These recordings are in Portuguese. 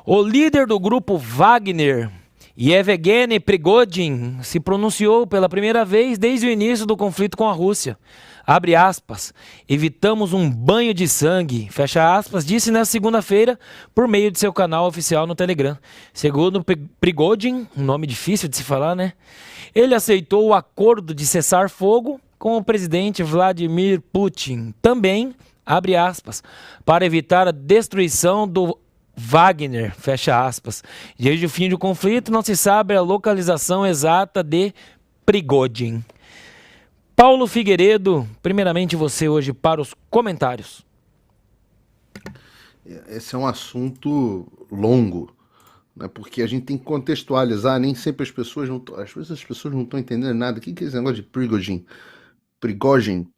O líder do grupo Wagner, Yevgeny Prigozhin, se pronunciou pela primeira vez desde o início do conflito com a Rússia. Abre aspas, evitamos um banho de sangue, fecha aspas, disse na segunda-feira por meio de seu canal oficial no Telegram. Segundo Prigozhin, um nome difícil de se falar, né? Ele aceitou o acordo de cessar fogo com o presidente Vladimir Putin. Também, abre aspas, para evitar a destruição do Wagner, fecha aspas. Desde o fim do conflito não se sabe a localização exata de Prigozhin. Paulo Figueiredo, primeiramente você hoje para os comentários. Esse é um assunto longo, né? Porque a gente tem que contextualizar, nem sempre as pessoas não estão entendendo nada. O que é esse negócio de Prigozhin? Prigozhin,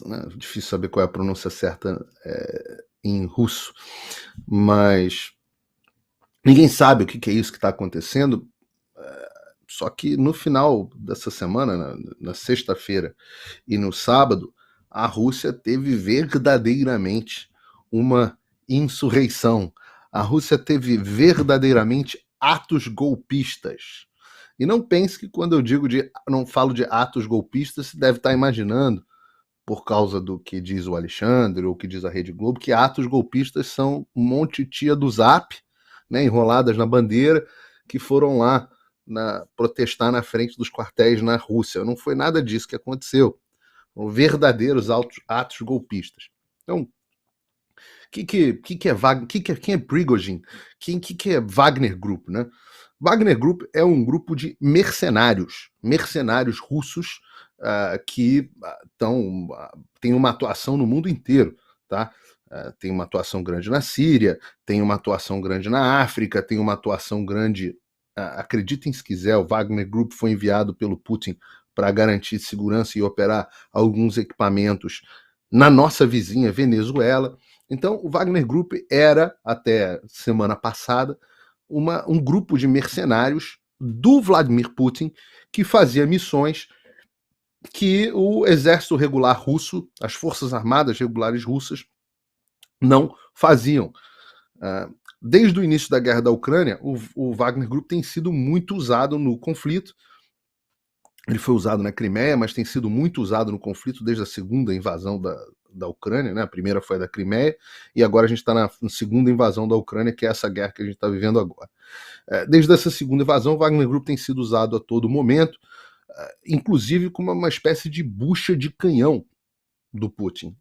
né? Difícil saber qual é a pronúncia certa em russo, mas ninguém sabe o que é isso que está acontecendo. Só que no final dessa semana, na sexta-feira e no sábado, a Rússia teve verdadeiramente uma insurreição. A Rússia teve verdadeiramente atos golpistas. E não pense que quando eu não falo de atos golpistas, você deve estar imaginando, por causa do que diz o Alexandre ou que diz a Rede Globo, que atos golpistas são um monte de tia do Zap, né, enroladas na bandeira, que foram lá protestar na frente dos quartéis na Rússia. Não foi nada disso que aconteceu. Foram verdadeiros atos golpistas. Então, quem é Prigozhin? Quem é Wagner Group, né? Wagner Group é um grupo de mercenários russos que têm uma atuação no mundo inteiro, tá? Tem uma atuação grande na Síria, tem uma atuação grande na África, tem uma atuação grande. Acreditem se quiser, o Wagner Group foi enviado pelo Putin para garantir segurança e operar alguns equipamentos na nossa vizinha Venezuela. Então, o Wagner Group era, até semana passada, um grupo de mercenários do Vladimir Putin que fazia missões que o exército regular russo, as forças armadas regulares russas, não faziam. Desde o início da guerra da Ucrânia, o Wagner Group tem sido muito usado no conflito. Ele foi usado na Crimeia, mas tem sido muito usado no conflito desde a segunda invasão da Ucrânia, né? A primeira foi a da Crimeia, e agora a gente está na segunda invasão da Ucrânia, que é essa guerra que a gente está vivendo agora. Desde essa segunda invasão, o Wagner Group tem sido usado a todo momento, inclusive como uma espécie de bucha de canhão do Putin.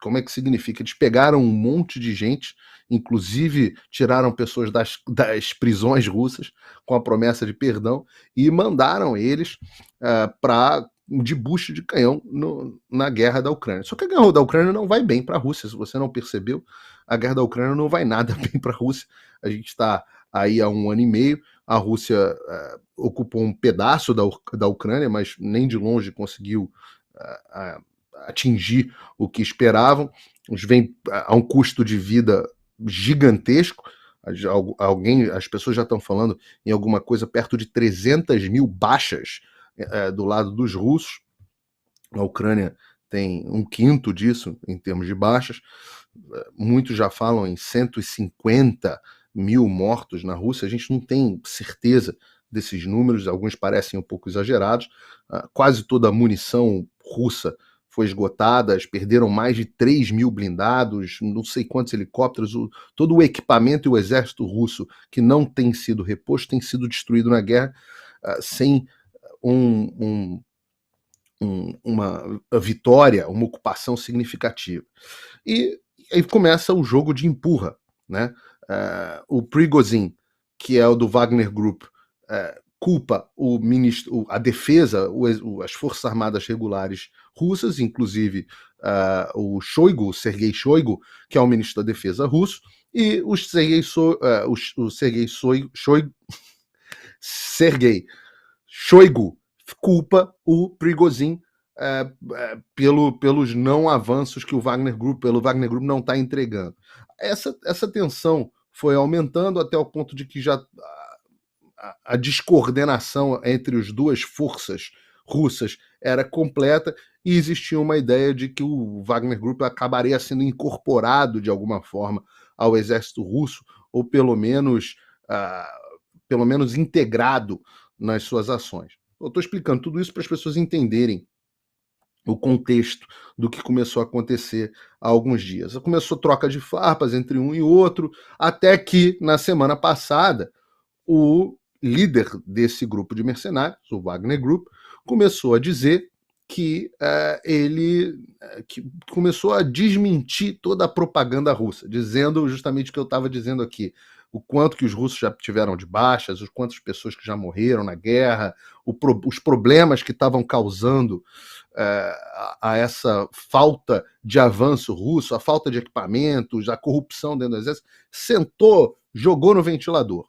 Como é que significa? Eles pegaram um monte de gente, inclusive tiraram pessoas das prisões russas com a promessa de perdão e mandaram eles de bucha de canhão na guerra da Ucrânia. Só que a guerra da Ucrânia não vai bem para a Rússia, se você não percebeu, a guerra da Ucrânia não vai nada bem para a Rússia. A gente está aí há 1 ano e meio, a Rússia ocupou um pedaço da Ucrânia, mas nem de longe conseguiu atingir o que esperavam. Vem a um custo de vida gigantesco. As pessoas já estão falando em alguma coisa perto de 300 mil baixas do lado dos russos. A Ucrânia tem 1/5 disso em termos de baixas. Muitos já falam em 150 mil mortos na Rússia. A gente não tem certeza desses números, alguns parecem um pouco exagerados. Quase toda a munição russa foi esgotada, perderam mais de 3 mil blindados, não sei quantos helicópteros, todo o equipamento e o exército russo que não tem sido reposto tem sido destruído na guerra sem uma vitória, uma ocupação significativa. E aí começa o jogo de empurra, né? O Prigozhin, que é o do Wagner Group, culpa a defesa, as forças armadas regulares russas, inclusive o Sergei Shoigu, que é o ministro da defesa russo, e o Sergei Shoigu culpa o Prigozhin pelos não avanços que o Wagner Group não está entregando. Essa tensão foi aumentando até o ponto de que já a descoordenação entre as duas forças russas era completa e existia uma ideia de que o Wagner Group acabaria sendo incorporado de alguma forma ao exército russo ou pelo menos integrado nas suas ações. Eu estou explicando tudo isso para as pessoas entenderem o contexto do que começou a acontecer há alguns dias. Começou troca de farpas entre um e outro, até que, na semana passada, o líder desse grupo de mercenários, o Wagner Group, começou a dizer que que começou a desmentir toda a propaganda russa, dizendo justamente o que eu estava dizendo aqui, o quanto que os russos já tiveram de baixas, os quantas pessoas que já morreram na guerra, os problemas que estavam causando a essa falta de avanço russo, a falta de equipamentos, a corrupção dentro do exército, sentou, jogou no ventilador.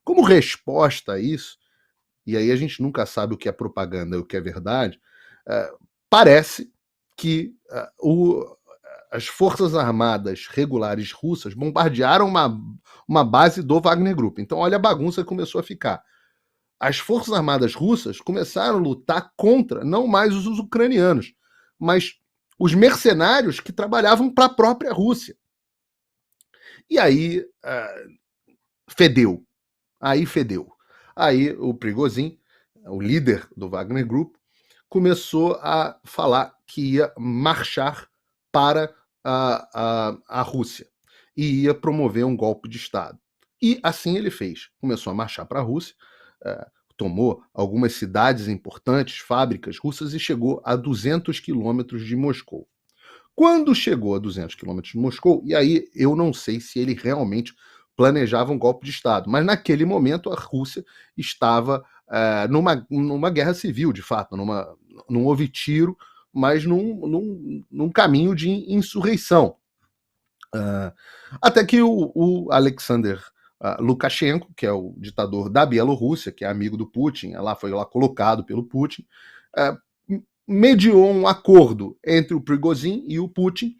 Como resposta a isso, e aí a gente nunca sabe o que é propaganda e o que é verdade, parece que as Forças Armadas regulares russas bombardearam uma base do Wagner Group. Então olha a bagunça que começou a ficar. As Forças Armadas russas começaram a lutar contra, não mais os ucranianos, mas os mercenários que trabalhavam para a própria Rússia. E aí fedeu. Aí o Prigozhin, o líder do Wagner Group, começou a falar que ia marchar para a Rússia e ia promover um golpe de Estado. E assim ele fez. Começou a marchar para a Rússia, tomou algumas cidades importantes, fábricas russas, e chegou a 200 quilômetros de Moscou. Quando chegou a 200 quilômetros de Moscou, e aí eu não sei se ele realmente planejava um golpe de Estado, mas naquele momento a Rússia estava numa guerra civil, de fato, não houve tiro, mas num caminho de insurreição. Até que o Alexander Lukashenko, que é o ditador da Bielorrússia, que é amigo do Putin, foi lá colocado pelo Putin, mediou um acordo entre o Prigozhin e o Putin,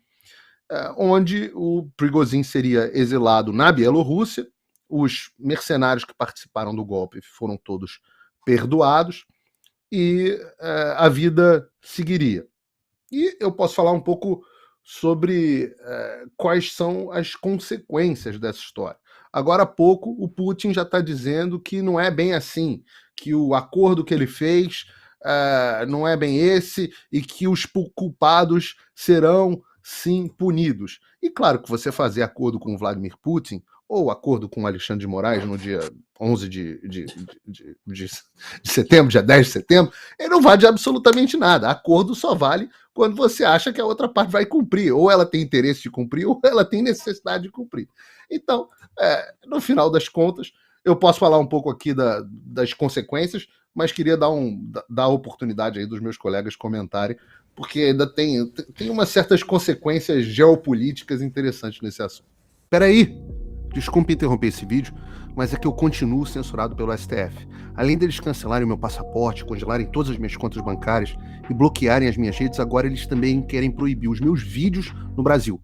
onde o Prigozhin seria exilado na Bielorrússia, os mercenários que participaram do golpe foram todos perdoados e a vida seguiria. E eu posso falar um pouco sobre quais são as consequências dessa história. Agora há pouco, o Putin já está dizendo que não é bem assim, que o acordo que ele fez não é bem esse e que os culpados serão, sim, punidos. E claro que você fazer acordo com Vladimir Putin ou acordo com Alexandre de Moraes no dia 11 de setembro, dia 10 de setembro, ele não vale de absolutamente nada. Acordo só vale quando você acha que a outra parte vai cumprir, ou ela tem interesse de cumprir, ou ela tem necessidade de cumprir. Então, no final das contas, eu posso falar um pouco aqui das consequências, mas queria dar a oportunidade aí dos meus colegas comentarem, porque ainda tem umas certas consequências geopolíticas interessantes nesse assunto. Peraí! Desculpe interromper esse vídeo, mas é que eu continuo censurado pelo STF. Além deles cancelarem o meu passaporte, congelarem todas as minhas contas bancárias e bloquearem as minhas redes, agora eles também querem proibir os meus vídeos no Brasil.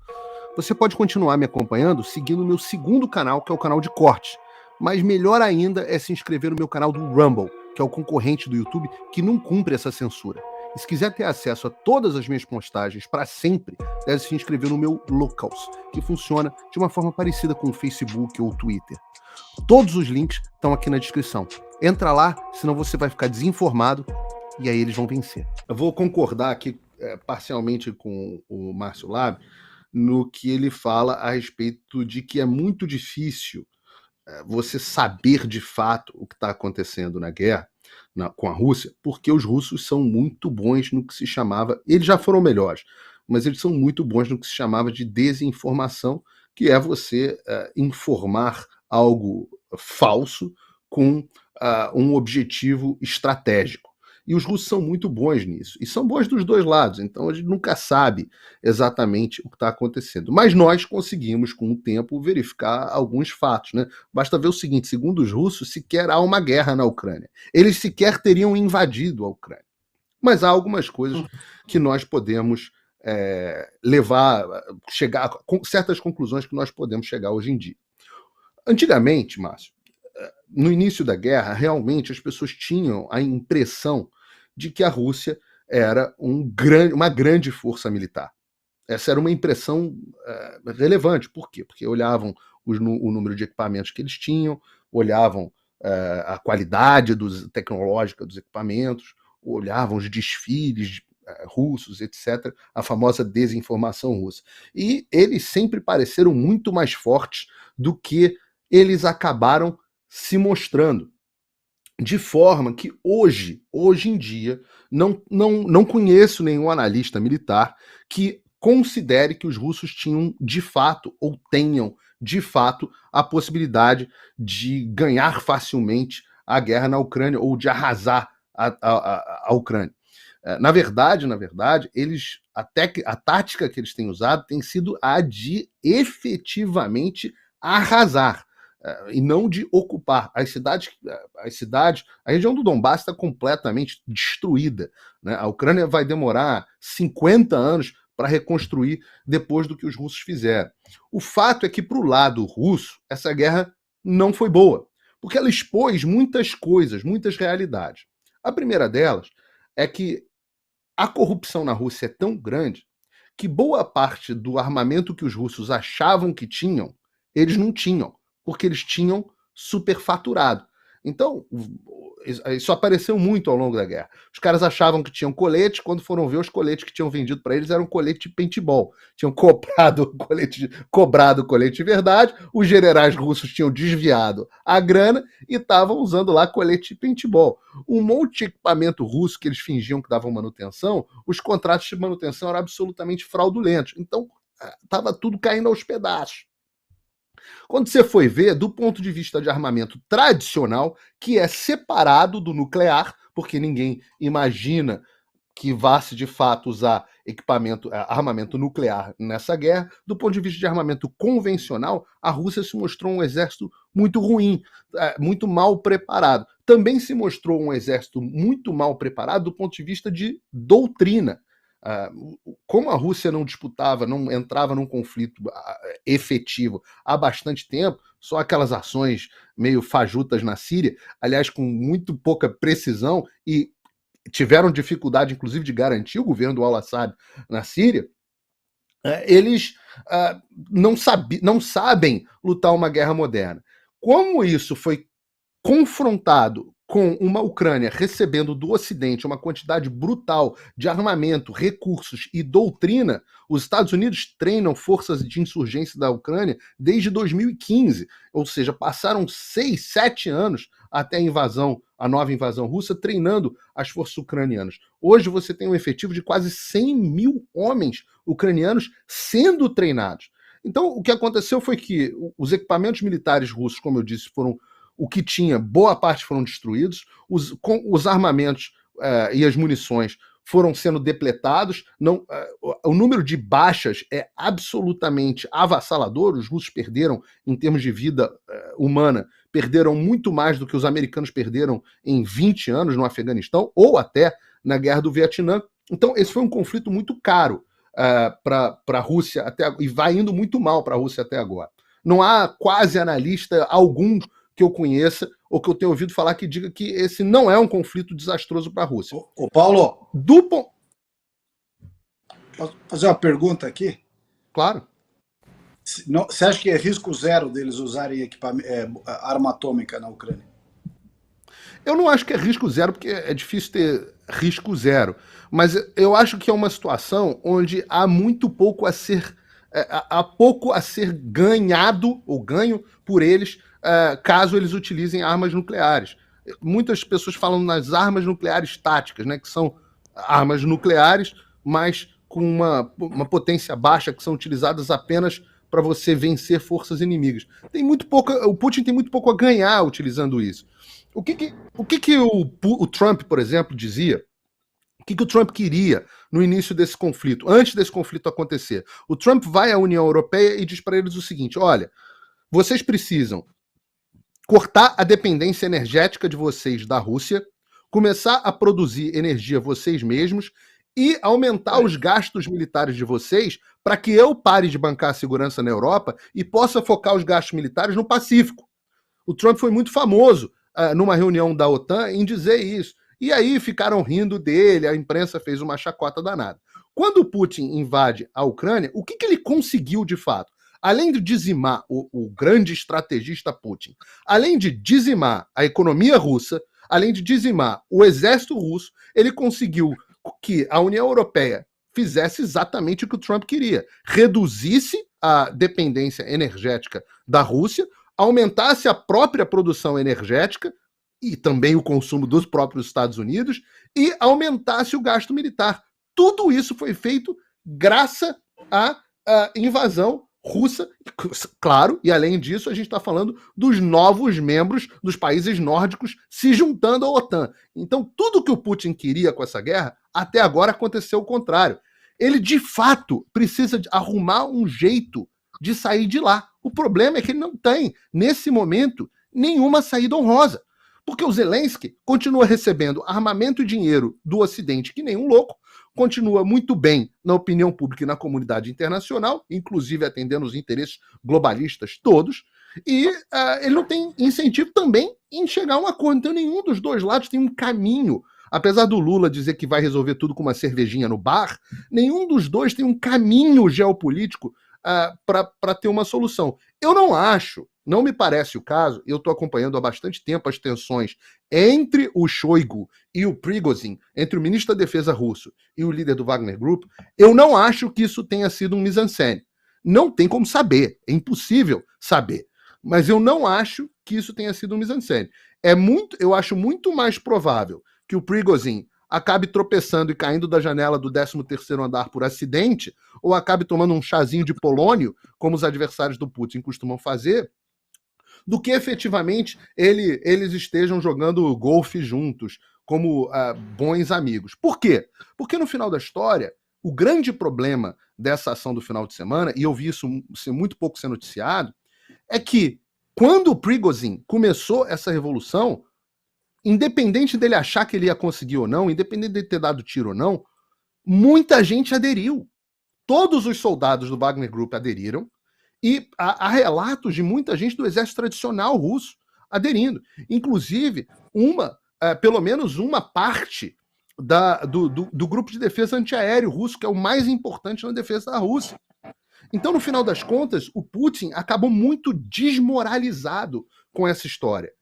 Você pode continuar me acompanhando seguindo o meu segundo canal, que é o canal de cortes. Mas melhor ainda é se inscrever no meu canal do Rumble, que é o concorrente do YouTube que não cumpre essa censura. E se quiser ter acesso a todas as minhas postagens para sempre, deve se inscrever no meu Locals, que funciona de uma forma parecida com o Facebook ou o Twitter. Todos os links estão aqui na descrição. Entra lá, senão você vai ficar desinformado e aí eles vão vencer. Eu vou concordar aqui parcialmente com o Márcio Lab no que ele fala a respeito de que é muito difícil você saber de fato o que está acontecendo na guerra com a Rússia, porque os russos são muito bons no que se chamava, eles já foram melhores, mas eles são muito bons no que se chamava de desinformação, que é você informar algo falso com um objetivo estratégico. E os russos são muito bons nisso. E são bons dos dois lados, então a gente nunca sabe exatamente o que está acontecendo. Mas nós conseguimos, com o tempo, verificar alguns fatos, né? Basta ver o seguinte: segundo os russos, sequer há uma guerra na Ucrânia. Eles sequer teriam invadido a Ucrânia. Mas há algumas coisas que nós podemos chegar com certas conclusões que nós podemos chegar hoje em dia. Antigamente, Márcio, no início da guerra, realmente as pessoas tinham a impressão de que a Rússia era uma grande força militar. Essa era uma impressão relevante. Por quê? Porque olhavam o número de equipamentos que eles tinham, olhavam a qualidade tecnológica dos equipamentos, olhavam os desfiles russos, etc., a famosa desinformação russa. E eles sempre pareceram muito mais fortes do que eles acabaram se mostrando. De forma que hoje em dia, não conheço nenhum analista militar que considere que os russos tinham de fato, ou tenham de fato, a possibilidade de ganhar facilmente a guerra na Ucrânia ou de arrasar a Ucrânia. Na verdade, a tática que eles têm usado tem sido a de efetivamente arrasar, e não de ocupar. As cidades, a região do Donbass está completamente destruída, né? A Ucrânia vai demorar 50 anos para reconstruir depois do que os russos fizeram. O fato é que, para o lado russo, essa guerra não foi boa, porque ela expôs muitas coisas, muitas realidades. A primeira delas é que a corrupção na Rússia é tão grande que boa parte do armamento que os russos achavam que tinham, eles não tinham, porque eles tinham superfaturado. Então, isso apareceu muito ao longo da guerra. Os caras achavam que tinham colete, quando foram ver os coletes que tinham vendido para eles eram colete de paintball. Tinham cobrado colete de verdade, os generais russos tinham desviado a grana e estavam usando lá colete de paintball. Um monte de equipamento russo que eles fingiam que davam manutenção, os contratos de manutenção eram absolutamente fraudulentos. Então, estava tudo caindo aos pedaços. Quando você foi ver, do ponto de vista de armamento tradicional, que é separado do nuclear, porque ninguém imagina que vá-se de fato usar armamento nuclear nessa guerra, do ponto de vista de armamento convencional, a Rússia se mostrou um exército muito ruim, muito mal preparado. Também se mostrou um exército muito mal preparado do ponto de vista de doutrina. Como a Rússia não disputava, não entrava num conflito efetivo há bastante tempo, só aquelas ações meio fajutas na Síria, aliás, com muito pouca precisão, e tiveram dificuldade, inclusive, de garantir o governo do Al-Assad na Síria, eles não sabem lutar uma guerra moderna. Como isso foi confrontado com uma Ucrânia recebendo do Ocidente uma quantidade brutal de armamento, recursos e doutrina, os Estados Unidos treinam forças de insurgência da Ucrânia desde 2015, ou seja, passaram 6, 7 anos até a nova invasão russa, treinando as forças ucranianas. Hoje você tem um efetivo de quase 100 mil homens ucranianos sendo treinados. Então, o que aconteceu foi que os equipamentos militares russos, como eu disse, o que tinha, boa parte foram destruídos, os armamentos e as munições foram sendo depletados, o número de baixas é absolutamente avassalador, os russos perderam, em termos de vida humana, perderam muito mais do que os americanos perderam em 20 anos no Afeganistão, ou até na Guerra do Vietnã. Então, esse foi um conflito muito caro para a Rússia, e vai indo muito mal para a Rússia até agora. Não há quase analista algum que eu conheça ou que eu tenha ouvido falar que diga que esse não é um conflito desastroso para a Rússia. Ô Paulo, posso fazer uma pergunta aqui? Claro. Você acha que é risco zero deles usarem arma atômica na Ucrânia? Eu não acho que é risco zero, porque é difícil ter risco zero. Mas eu acho que é uma situação onde há muito pouco a ser ganhado ou ganho por eles, caso eles utilizem armas nucleares. Muitas pessoas falam nas armas nucleares táticas, né, que são armas nucleares, mas com uma potência baixa, que são utilizadas apenas para você vencer forças inimigas. O Putin tem muito pouco a ganhar utilizando isso. O que o Trump, por exemplo, dizia? O que o Trump queria no início desse conflito, antes desse conflito acontecer? O Trump vai à União Europeia e diz para eles o seguinte: olha, vocês precisam cortar a dependência energética de vocês da Rússia, começar a produzir energia vocês mesmos e aumentar os gastos militares de vocês para que eu pare de bancar a segurança na Europa e possa focar os gastos militares no Pacífico. O Trump foi muito famoso numa reunião da OTAN em dizer isso. E aí ficaram rindo dele, a imprensa fez uma chacota danada. Quando o Putin invade a Ucrânia, o que ele conseguiu de fato? além de dizimar o grande estrategista Putin, além de dizimar a economia russa, além de dizimar o exército russo, ele conseguiu que a União Europeia fizesse exatamente o que o Trump queria, reduzisse a dependência energética da Rússia, aumentasse a própria produção energética e também o consumo dos próprios Estados Unidos e aumentasse o gasto militar. Tudo isso foi feito graças à invasão russa, claro, e além disso a gente está falando dos novos membros dos países nórdicos se juntando à OTAN. Então tudo que o Putin queria com essa guerra, até agora aconteceu o contrário. Ele de fato precisa arrumar um jeito de sair de lá. O problema é que ele não tem, nesse momento, nenhuma saída honrosa. Porque o Zelensky continua recebendo armamento e dinheiro do Ocidente que nem um louco, continua muito bem na opinião pública e na comunidade internacional, inclusive atendendo os interesses globalistas todos, e ele não tem incentivo também em chegar a um acordo. Então nenhum dos dois lados tem um caminho. Apesar do Lula dizer que vai resolver tudo com uma cervejinha no bar, nenhum dos dois tem um caminho geopolítico para ter uma solução. Eu não acho, não me parece o caso, eu estou acompanhando há bastante tempo as tensões entre o Shoigu e o Prigozhin, entre o ministro da Defesa russo e o líder do Wagner Group, eu não acho que isso tenha sido um mise-en-scène. Não tem como saber, é impossível saber. Mas eu não acho que isso tenha sido um mise-en-scène. Eu acho muito mais provável que o Prigozhin acabe tropeçando e caindo da janela do 13º andar por acidente, ou acabe tomando um chazinho de polônio, como os adversários do Putin costumam fazer, do que efetivamente eles estejam jogando golfe juntos, como bons amigos. Por quê? Porque no final da história, o grande problema dessa ação do final de semana, e eu vi isso ser muito pouco ser noticiado, é que quando o Prigozhin começou essa revolução, independente dele achar que ele ia conseguir ou não, independente de ter dado tiro ou não, muita gente aderiu. Todos os soldados do Wagner Group aderiram, e há relatos de muita gente do exército tradicional russo aderindo. Inclusive, pelo menos uma parte do grupo de defesa antiaéreo russo, que é o mais importante na defesa da Rússia. Então, no final das contas, o Putin acabou muito desmoralizado com essa história.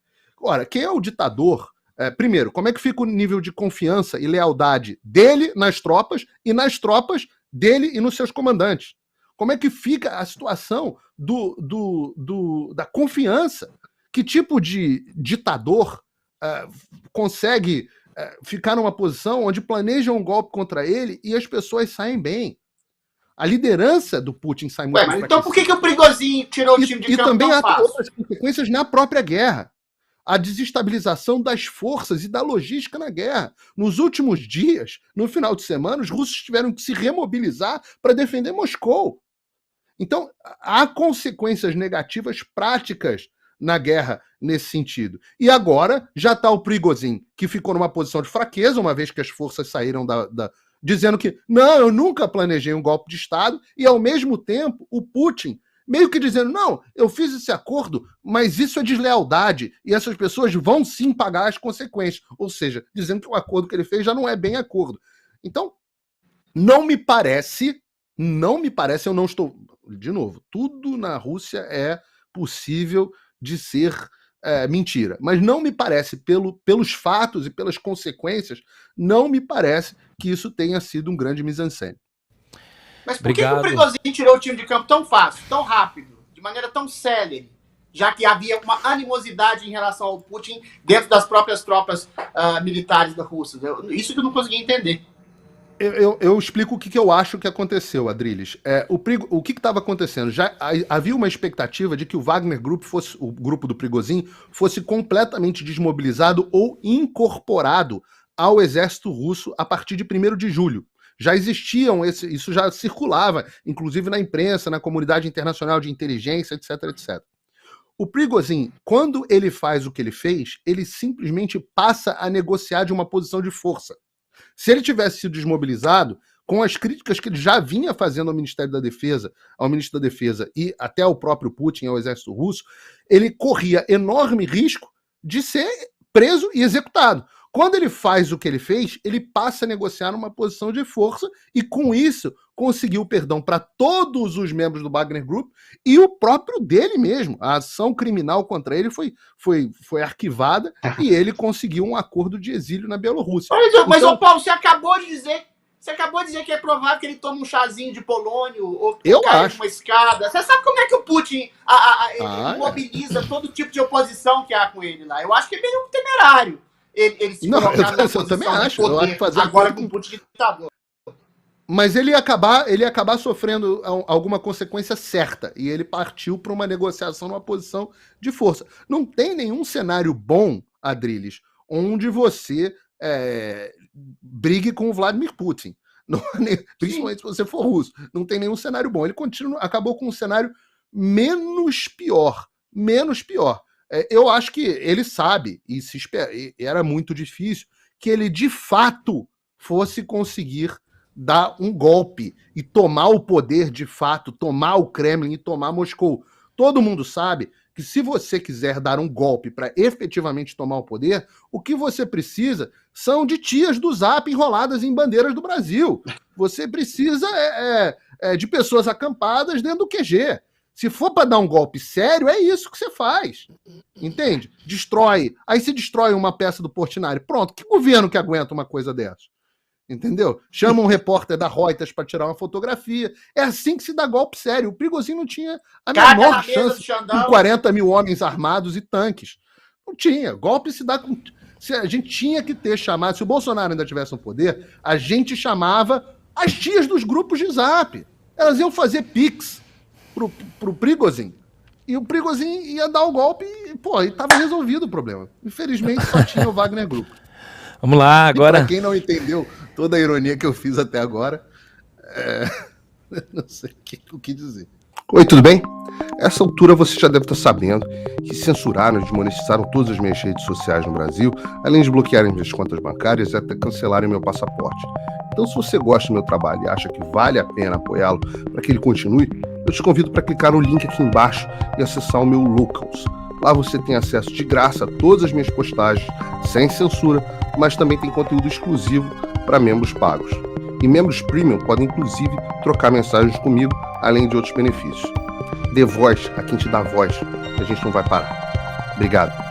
Ora, quem é o ditador? Primeiro, como é que fica o nível de confiança e lealdade dele nas tropas e nas tropas dele e nos seus comandantes? Como é que fica a situação da confiança? Que tipo de ditador consegue ficar numa posição onde planejam um golpe contra ele e as pessoas saem bem? A liderança do Putin sai muito mas então por que o Prigozhin tirou o time de campo também tão há fácil? outras consequências na própria guerra. A desestabilização das forças e da logística na guerra. Nos últimos dias, no final de semana, os russos tiveram que se remobilizar para defender Moscou. Então, há consequências negativas práticas na guerra nesse sentido. E agora já está o Prigozhin, que ficou numa posição de fraqueza, uma vez que as forças saíram dizendo que não, eu nunca planejei um golpe de Estado, e ao mesmo tempo o Putin meio que dizendo, não, eu fiz esse acordo, mas isso é deslealdade, e essas pessoas vão sim pagar as consequências. Ou seja, dizendo que o acordo que ele fez já não é bem acordo. Então, não me parece, eu não estou... De novo, tudo na Rússia é possível de ser mentira. Mas não me parece, pelos fatos e pelas consequências, não me parece que isso tenha sido um grande mise-en-scène. Mas por que o Prigozhin tirou o time de campo tão fácil, tão rápido, de maneira tão célere, já que havia uma animosidade em relação ao Putin dentro das próprias tropas militares da Rússia? Isso que eu não consegui entender. Eu explico o que eu acho que aconteceu, Adriles. O que estava acontecendo? Já havia uma expectativa de que o Wagner Group o grupo do Prigozhin, fosse completamente desmobilizado ou incorporado ao exército russo a partir de 1º de julho. Já existiam, isso já circulava, inclusive na imprensa, na comunidade internacional de inteligência, etc, etc. O Prigozhin, quando ele faz o que ele fez, ele simplesmente passa a negociar de uma posição de força. Se ele tivesse sido desmobilizado, com as críticas que ele já vinha fazendo ao Ministério da Defesa, ao Ministro da Defesa e até ao próprio Putin, ao exército russo, ele corria enorme risco de ser preso e executado. Quando ele faz o que ele fez, ele passa a negociar numa posição de força e, com isso, conseguiu perdão para todos os membros do Wagner Group e o próprio dele mesmo. A ação criminal contra ele foi arquivada e ele conseguiu um acordo de exílio na Bielorrússia. Mas ô Paulo, você acabou de dizer que é provável que ele tome um chazinho de polônio ou caia numa escada. Você sabe como é que o Putin mobiliza todo tipo de oposição que há com ele lá? Eu acho que é meio temerário ele se colocar na eu também acho. Poder, eu acho que fazer agora com o Putin ditador. Mas ele ia acabar sofrendo alguma consequência certa. E ele partiu para uma negociação numa posição de força. Não tem nenhum cenário bom, Adrilles, onde você brigue com o Vladimir Putin. Principalmente se você for russo. Não tem nenhum cenário bom. Ele acabou com um cenário menos pior. Eu acho que ele sabe, e era muito difícil, que ele de fato fosse conseguir dar um golpe e tomar o poder de fato, tomar o Kremlin e tomar Moscou. Todo mundo sabe que se você quiser dar um golpe para efetivamente tomar o poder, o que você precisa são de tias do Zap enroladas em bandeiras do Brasil. Você precisa de pessoas acampadas dentro do QG. Se for para dar um golpe sério, é isso que você faz. Entende? Destrói. Aí se destrói uma peça do Portinari. Pronto. Que governo que aguenta uma coisa dessa? Entendeu? Chama um repórter da Reuters para tirar uma fotografia. É assim que se dá golpe sério. O Prigozhin não tinha a menor chance com 40 mil homens armados e tanques. Não tinha. Golpe se dá com... A gente tinha que ter chamado... Se o Bolsonaro ainda tivesse no poder, a gente chamava as tias dos grupos de Zap. Elas iam fazer pix pro Prigozhin. E o Prigozhin ia dar o golpe e estava resolvido o problema. Infelizmente, só tinha o Wagner Group. Vamos lá, agora... Para quem não entendeu toda a ironia que eu fiz até agora, não sei o que dizer. Oi, tudo bem? Essa altura você já deve estar sabendo que censuraram e desmonetizaram todas as minhas redes sociais no Brasil, além de bloquearem minhas contas bancárias e até cancelarem meu passaporte. Então, se você gosta do meu trabalho e acha que vale a pena apoiá-lo para que ele continue, eu te convido para clicar no link aqui embaixo e acessar o meu Locals. Lá você tem acesso de graça a todas as minhas postagens, sem censura, mas também tem conteúdo exclusivo para membros pagos. E membros premium podem, inclusive, trocar mensagens comigo, além de outros benefícios. Dê voz a quem te dá voz, que a gente não vai parar. Obrigado.